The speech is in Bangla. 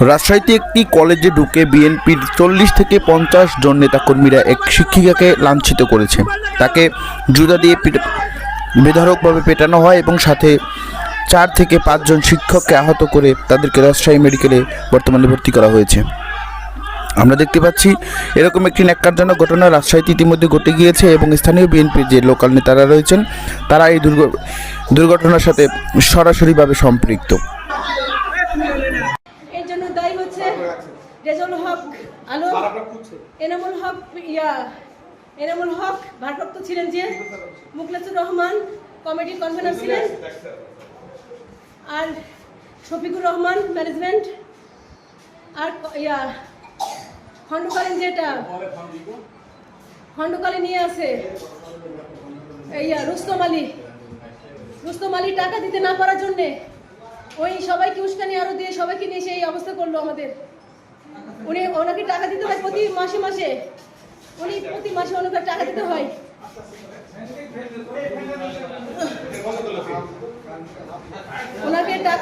রাজশাহীতে একটি কলেজে ঢুকে বিএনপির 40 থেকে 50 জন নেতাকর্মীরা এক শিক্ষিকাকে লাঞ্ছিত করেছে। তাকে জুতা দিয়ে বেধড়কভাবে পেটানো হয় এবং সাথে 4 থেকে 5 জন শিক্ষককে আহত করে তাদেরকে রাজশাহী মেডিকেলে বর্তমানে ভর্তি করা হয়েছে। আমরা দেখতে পাচ্ছি এরকম একটি ন্যাক্কারজনক ঘটনা রাজশাহীতে ইতিমধ্যে ঘটে গিয়েছে এবং স্থানীয় বিএনপির যে লোকাল নেতারা রয়েছেন তারা এই দুর্ঘটনার সাথে সরাসরিভাবে সম্পৃক্ত। এর জন্য দায়ী হচ্ছে রেজাউল হক আলম, এনামুল হক ভারপ্রাপ্ত ছিলেন, যে মুখলেসুর রহমান কমিটির কনভেনর ছিলেন, আর শফিকুর রহমান ম্যানেজমেন্ট, আর খণ্ডকালীন যেটা খণ্ডকালীন নিয়ে আছে রুস্তম আলী টাকা দিতে না পারার জন্যে ওই সবাইকে উস্কানি আরো দিয়ে সবাইকে নিয়ে সেই অবস্থা করলো আমাদের। ওনাকে টাকা দিতে হয় প্রতি মাসে ওনাকে টাকা দিতে হয়।